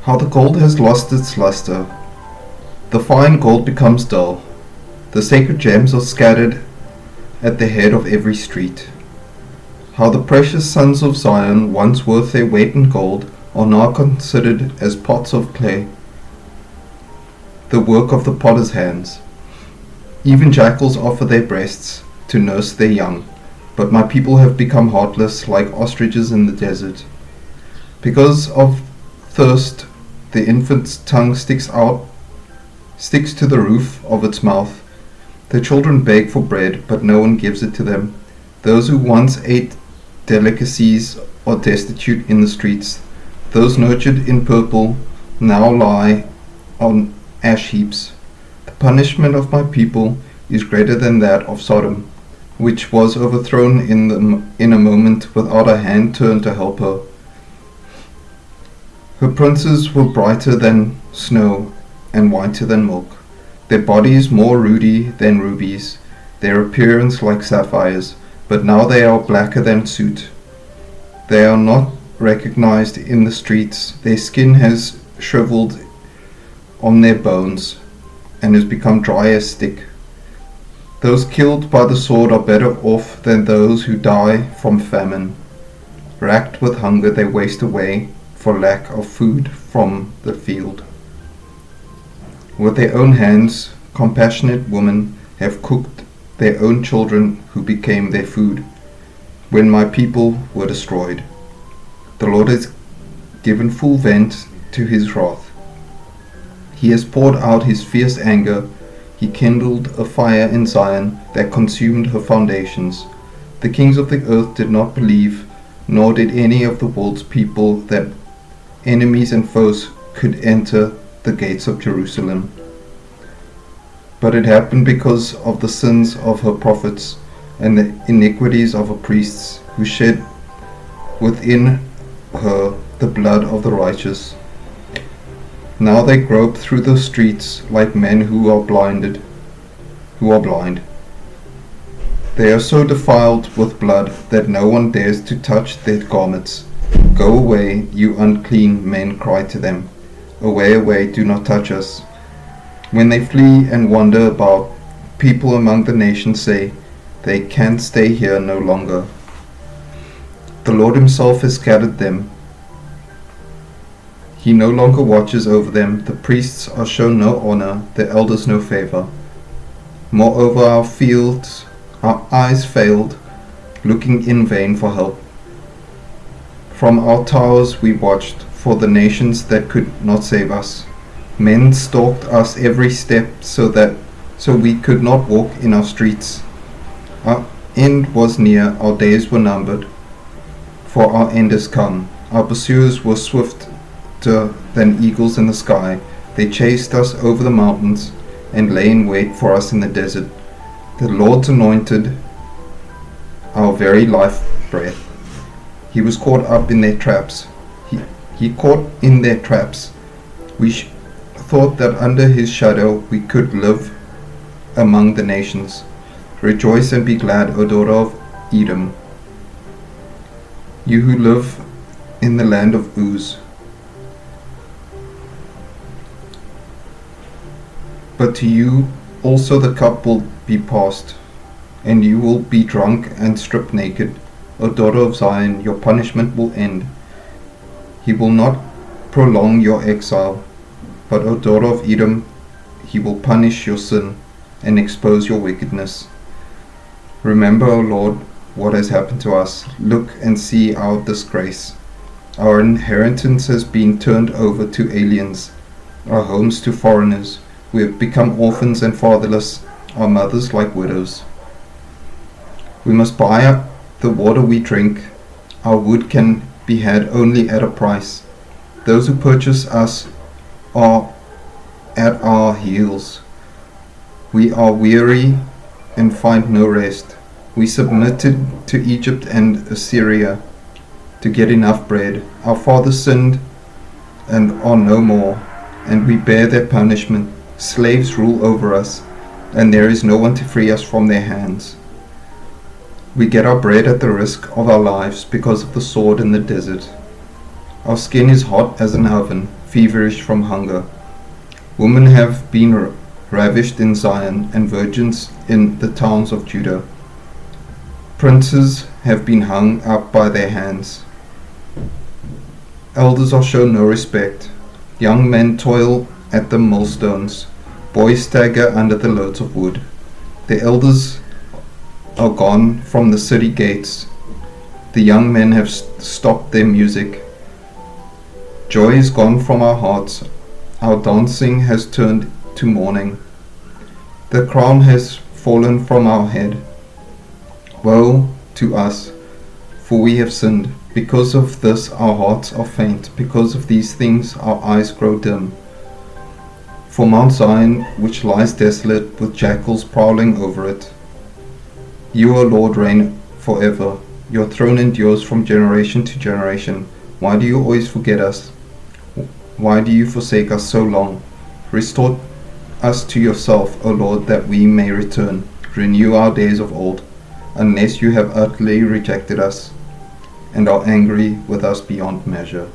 How the gold has lost its luster. The fine gold becomes dull. The sacred gems are scattered at the head of every street. How the precious sons of Zion, once worth their weight in gold, are now considered as pots of clay, the work of the potter's hands. Even jackals offer their breasts to nurse their young, but my people have become heartless like ostriches in the desert. Because of thirst, the infant's tongue sticks to the roof of its mouth. The children beg for bread, but no one gives it to them. Those who once ate delicacies are destitute in the streets. Those nurtured in purple now lie on ash heaps. The punishment of my people is greater than that of Sodom, which was overthrown in a moment without a hand turned to help her. Her princes were brighter than snow and whiter than milk, their bodies more ruddy than rubies, their appearance like sapphires, but now they are blacker than soot. They are not recognized in the streets, their skin has shriveled on their bones and has become dry as stick. Those killed by the sword are better off than those who die from famine. Racked with hunger they waste away for lack of food from the field. With their own hands, compassionate women have cooked their own children who became their food when my people were destroyed. The Lord has given full vent to his wrath. He has poured out his fierce anger. He kindled a fire in Zion that consumed her foundations. The kings of the earth did not believe, nor did any of the world's people, that enemies and foes could enter the gates of Jerusalem. But it happened because of the sins of her prophets and the iniquities of her priests, who shed within her the blood of the righteous. Now they grope through the streets like men who are blind. They are so defiled with blood that no one dares to touch their garments. Go away, you unclean, men cry to them. Away, away, do not touch us. When they flee and wander about, people among the nations say, they can't stay here no longer. The Lord himself has scattered them. He no longer watches over them. The priests are shown no honor, the elders no favor. Moreover, our eyes failed, looking in vain for help. From our towers we watched for the nations that could not save us. Men stalked us every step so we could not walk in our streets. Our end was near, our days were numbered, for our end is come. Our pursuers were swifter than eagles in the sky. They chased us over the mountains and lay in wait for us in the desert. The Lord's anointed, our very life breath. He was caught up in their traps. He caught in their traps. We thought that under his shadow we could live among the nations. Rejoice and be glad, O daughter of Edom, you who live in the land of Uz. But to you also the cup will be passed, and you will be drunk and stripped naked. O daughter of Zion, your punishment will end. He will not prolong your exile, but O daughter of Edom, he will punish your sin and expose your wickedness. Remember, O Lord, what has happened to us. Look and see our disgrace. Our inheritance has been turned over to aliens, our homes to foreigners. We have become orphans and fatherless, our mothers like widows. We must buy up the water we drink. Our wood can be had only at a price. Those who purchase us are at our heels. We are weary and find no rest. We submitted to Egypt and Assyria to get enough bread. Our fathers sinned and are no more, and we bear their punishment. Slaves rule over us, and there is no one to free us from their hands. We get our bread at the risk of our lives because of the sword in the desert. Our skin is hot as an oven, feverish from hunger. Women have been ravished in Zion, and virgins in the towns of Judah. Princes have been hung up by their hands. Elders are shown no respect. Young men toil at the millstones. Boys stagger under the loads of wood. The elders are gone from the city gates. The young men have stopped their music. Joy is gone from our hearts. Our dancing has turned to mourning. The crown has fallen from our head. Woe to us, for we have sinned. Because of this our hearts are faint. Because of these things our eyes grow dim. For Mount Zion, which lies desolate, with jackals prowling over it. You, O Lord, reign forever. Your throne endures from generation to generation. Why do you always forget us? Why do you forsake us so long? Restore us to yourself, O Lord, that we may return. Renew our days of old, unless you have utterly rejected us and are angry with us beyond measure.